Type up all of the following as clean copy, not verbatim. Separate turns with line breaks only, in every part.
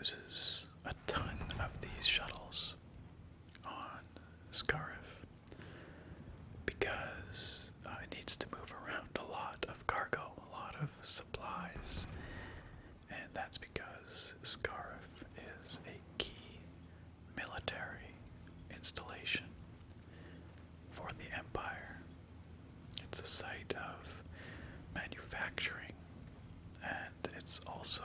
uses a ton of these shuttles on Scarif because it needs to move around a lot of cargo, a lot of supplies, and that's because Scarif is a key military installation for the Empire. It's a site of manufacturing, and it's also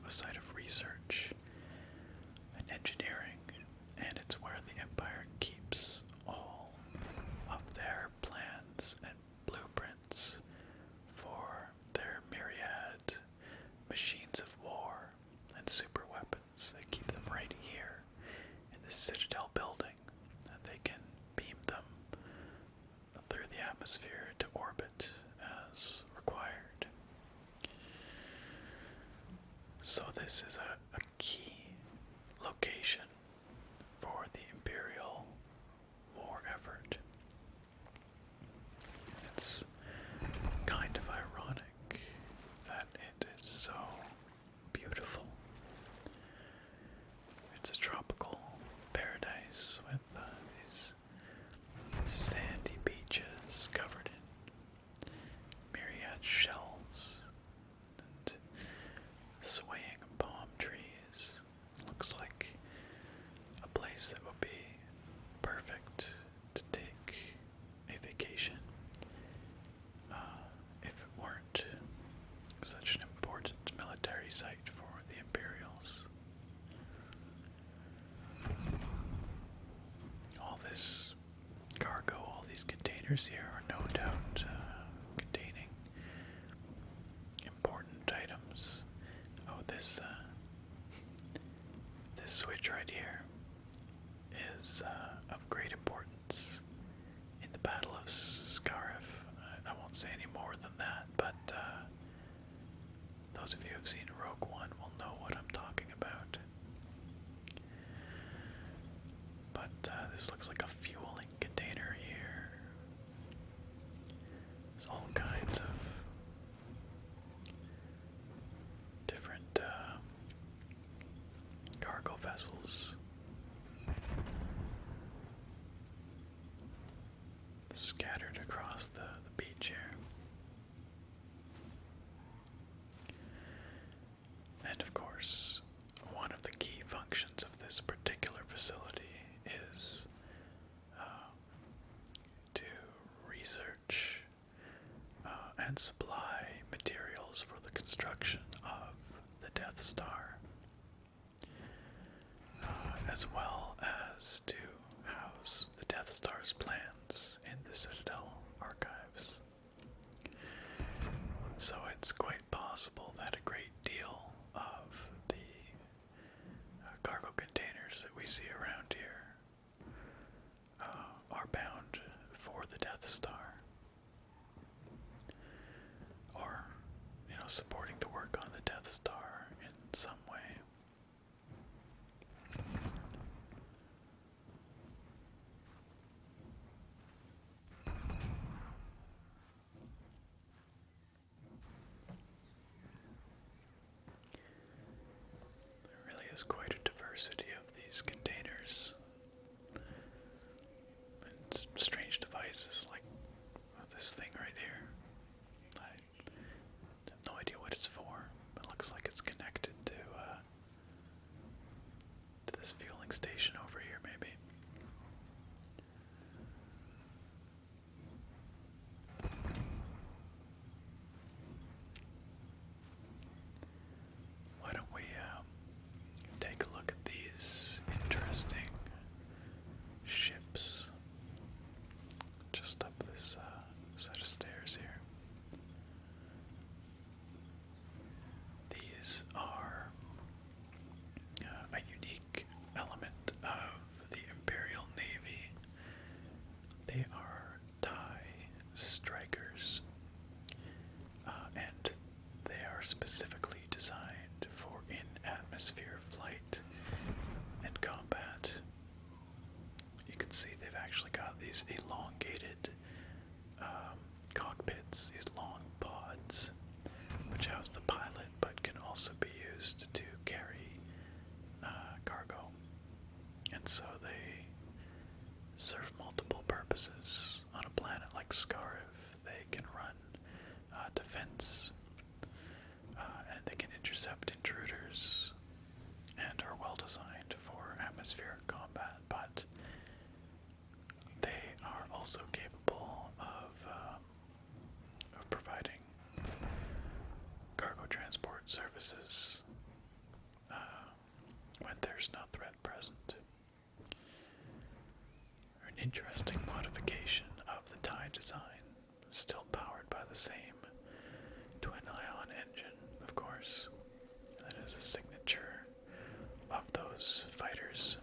a site of research and engineering, and it's where the Empire keeps all of their plans and blueprints for their myriad machines of war and super weapons. They keep them right here in the Citadel building, and they can beam them through the atmosphere to orbit as required. So this is a key location for the Imperial war effort. It's kind of ironic that it is so beautiful. It's a tropical paradise with these sandy beaches covered in myriad shells and swaying palm trees. Looks like a place that would be perfect to take a vacation if it weren't such an important military site for the Imperials. All this cargo, all these containers here are no doubt containing important items. Oh, this switch right here is of great importance in the Battle of Scarif. I won't say any more than that, but those of you who have seen Rogue One will know what I'm talking about. But this looks like a fueling container here. There's all kinds of different cargo vessels scattered across the beach here. And of course, one of the key functions of this particular facility is to research and supply materials for the construction of the Death Star, as well as to house the Death Star's plans in the Citadel archives. So it's quite possible that a great deal of the cargo containers that we see around here are bound for the Death Star, or, supporting the work on the Death Star in some way. There really is quite a diversity of these containers, and strange devices like this thing right here. I have no idea what it's for. It looks like it's connected to this fueling station over here, maybe. Why don't we take a look at these interesting ships just up this set of stairs here. These are a unique element of the Imperial Navy. They are TIE strikers, and they are specifically designed for in-atmosphere flight and combat. You can see they've actually got these elongated cockpits, these long pods, which house the pilot but can also be used to carry surfaces when there's no threat present. An interesting modification of the TIE design, still powered by the same twin-ion engine, of course. That is a signature of those fighters.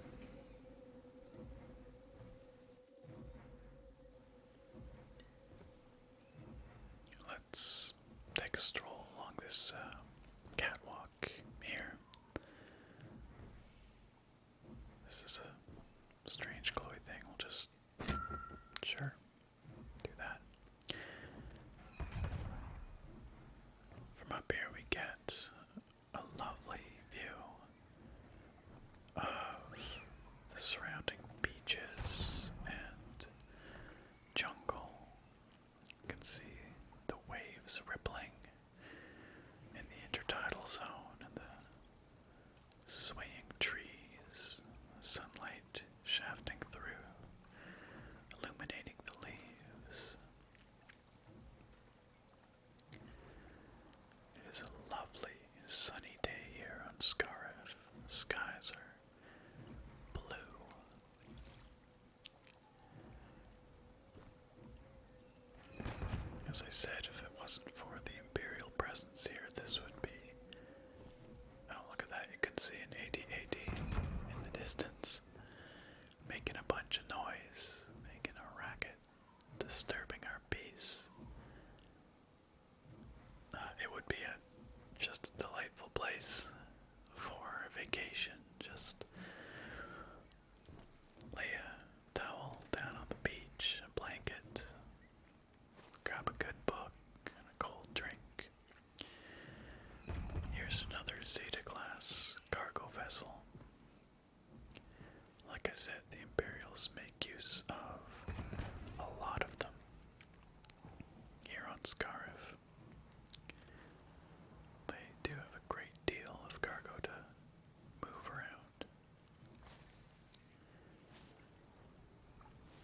Let's take a stroll along this catwalk here. This is a strange glowy thing. We'll just, sure, do that. From up here we get a lovely view of the surrounding beaches and jungle. You can see the waves rippling in the intertidal zone and the swaying trees, sunlight shafting through, illuminating the leaves. It is a lovely sunny day here on Scarif. Skies are blue. As I said, if it wasn't for the Imperial presence here, this would be... Oh, look at that, you can see an AT-AT in the distance, making a bunch of noise, making a racket, disturbing our peace. It would be just a delightful place for a vacation. Just lay a towel down on the beach, a blanket, grab a good book and a cold drink. Here's another Zeta-class cargo vessel. Like I said, the Imperials make use of a lot of them here on Scarif. They do have a great deal of cargo to move around.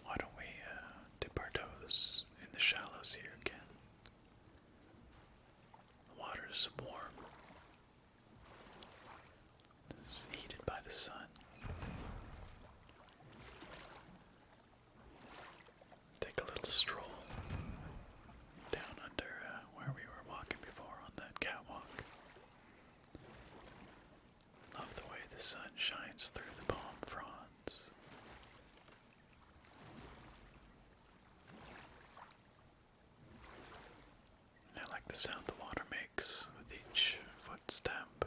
Why don't we dip our toes in the shallows here again? The water's warm. It's heated by the sun. Take a little stroll down under where we were walking before on that catwalk. Love the way the sun shines through the palm fronds. I like the sound the water makes with each footstep.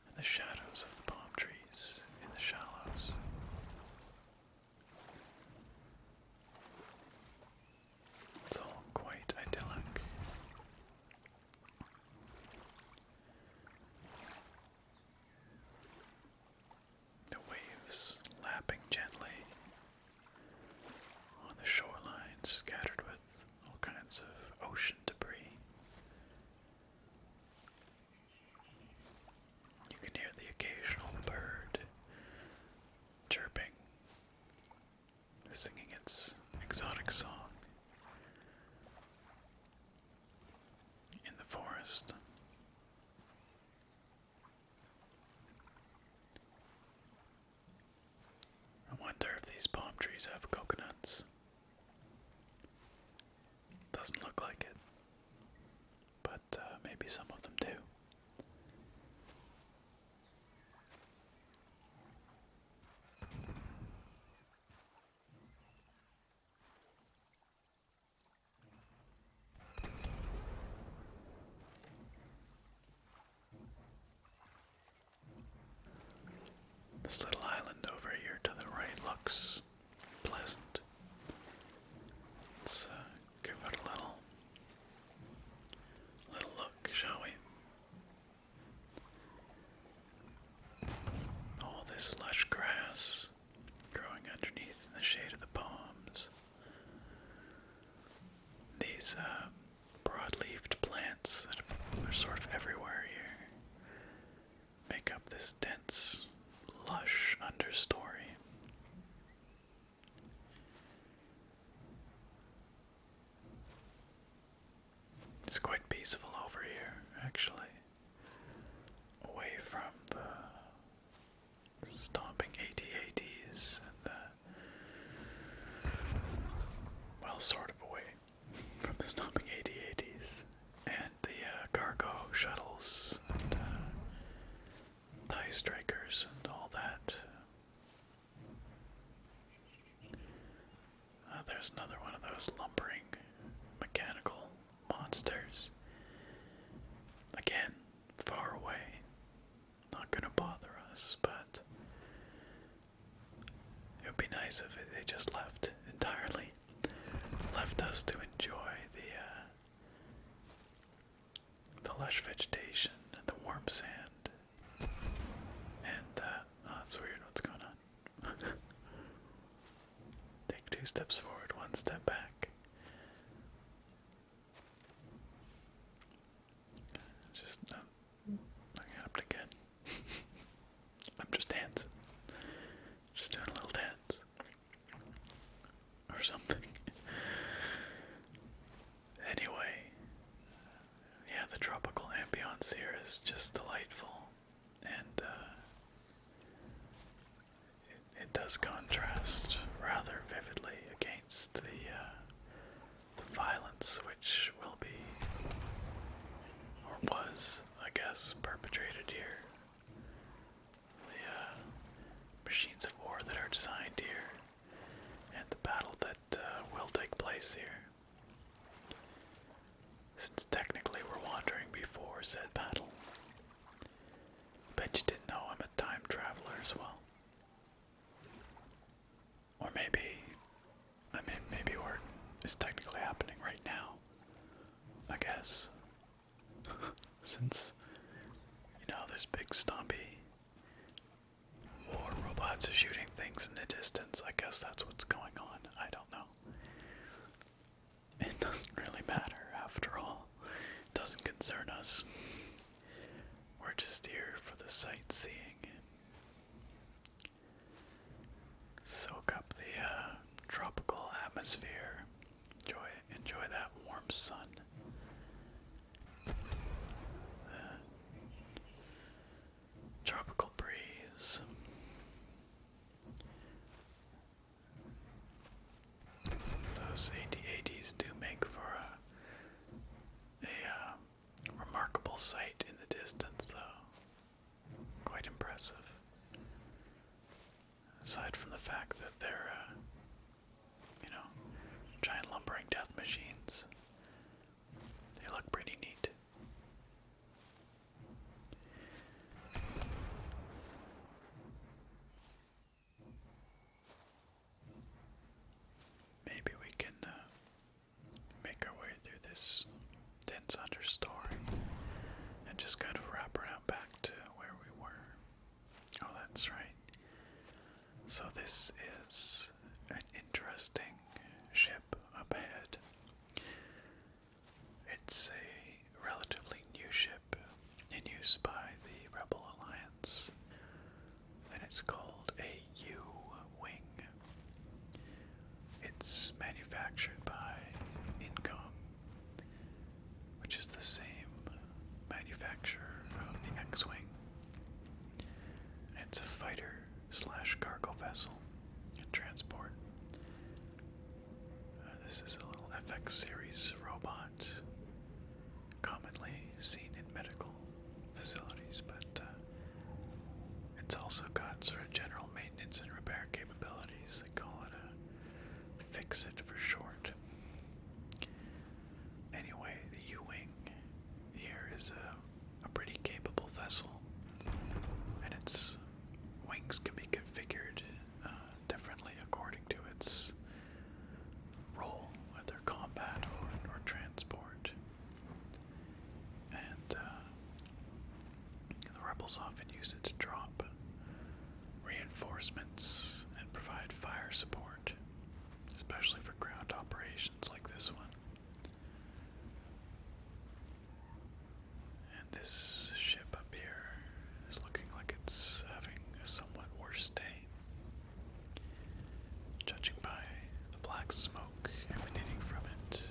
And the shadows of the palm trees in the shallows. It's all quite idyllic. The waves lapping gently on the shoreline, scattered with all kinds of ocean debris. You can hear the occasional bird chirping, singing its exotic song in the forest. I wonder if these palm trees have coconuts. Doesn't look like it, but maybe some of them do. This little island over here to the right looks pleasant. Let's give it a little look, shall we? All this lush grass growing underneath in the shade of the palms. These broad-leafed plants that are sort of everywhere here make up this dense, lush understory. It's quite peaceful over nice of it. They just left entirely. Left us to enjoy the lush vegetation and the warm sand. And oh, that's weird. What's going on? Take 2 steps forward, 1 step back. Just I got up again. I'm just dancing. Just doing a little dance. Or something. Anyway, yeah, the tropical ambiance here is just delightful. And it does contrast rather vividly against the violence which will be, or was, I guess, perpetrated here. The machines of war that are designed here, and the battle that will take place here. Since technically we're wandering before said battle. Bet you didn't know I'm a time traveler as well. Or maybe, maybe war is technically happening right now. I guess. Since, there's big stompy war robots are shooting things in the distance, I guess that's what's going on. I don't know. It doesn't really matter, after all. It doesn't concern us. We're just here for the sightseeing. Soak up the tropical atmosphere. Enjoy that warm sun. Tropical breeze. Those AT-ATs do make for a remarkable sight in the distance, though. Quite impressive. Aside from the fact that they're, giant lumbering death machines, they look pretty neat. Maybe we can make our way through this dense understory and just kind of wrap around back to where we were. Oh, that's right. So this is an interesting ship up ahead. It's a relatively new ship in use by the Rebel Alliance, and it's called a U-Wing. It's manufactured by Incom, which is the same manufacturer of the X-Wing. And it's a fighter/cargo vessel and transport. This is a little FX series robot, commonly seen in medical facilities, but it's also got sort of general maintenance and repair capabilities. They call it a fix-it for short. Anyway, the U-Wing here is a pretty capable vessel, and its wings can be configured differently according to its role, whether combat or transport. And the rebels often use it to drop reinforcements and provide fire support, especially for ground operations like this one. And this ship up here is looking like it's having a somewhat worse day, judging by the black smoke emanating from it.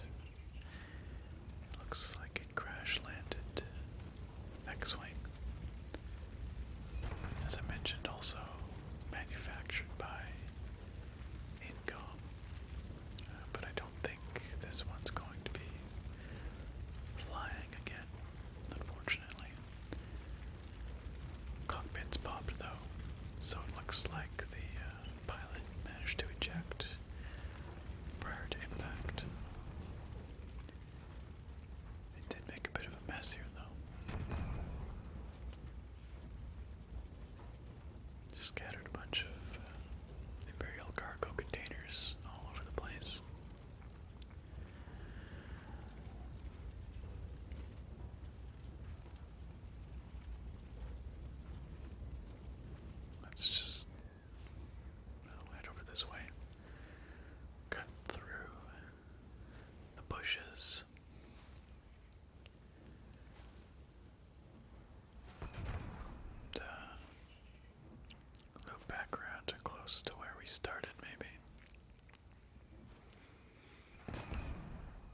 It looks like it crash-landed X-Wing. As I mentioned, also manufactured by Incom, but I don't think this one's going to be flying again, unfortunately. Cockpit's popped though, so it looks like the pilot managed to eject prior to impact. It did make a bit of a mess here though. Scattered a bunch of Imperial cargo close to where we started, maybe.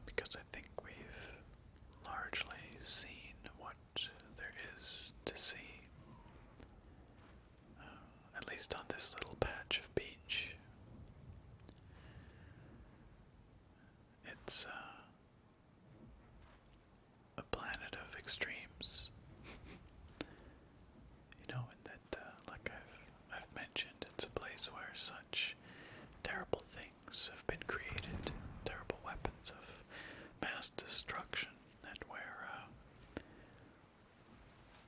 Because I think we've largely seen what there is to see. At least on this little patch of beach. It's a planet of extremes. You know, and that, like I've mentioned, it's a place where such terrible things have been created, terrible weapons of mass destruction, and where,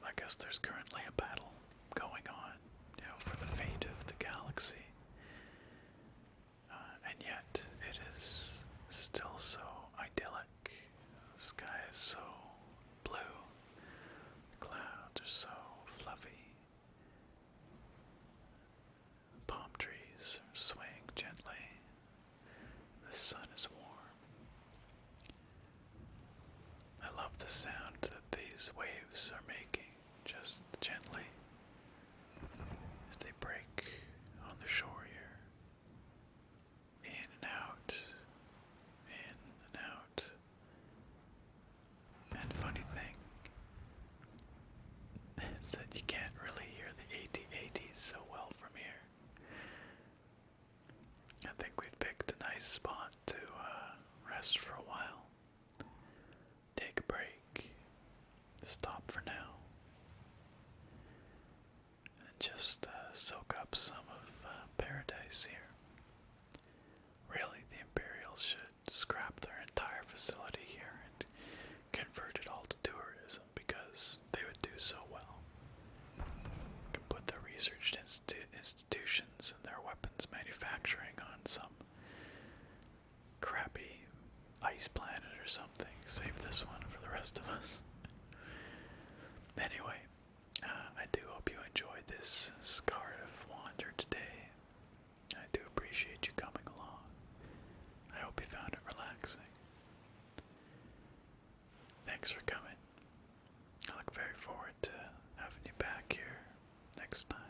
I guess there's currently a battle going on, you know, for the fate of the galaxy. And yet, it is still so idyllic. The sky is so blue. The clouds are so fluffy. Palm trees are swaying gently. The sun is warm. I love the sound that these waves are making, just gently, as they break on the shore here. In and out, in and out. And funny thing is that you can't really hear the AT-ATs so well from here. I think we've picked a nice spot to rest for a while. Take a break. Stop for now. And just soak up some of paradise here. Really, the Imperials should scrap their entire facility here and convert it all to tourism, because they would do so well. Can put their research institutions and their weapons manufacturing on some crappy ice planet or something. Save this one for the rest of us. Anyway, I do hope you enjoyed this Scarif wander today. I do appreciate you coming along. I hope you found it relaxing. Thanks for coming. I look very forward to having you back here next time.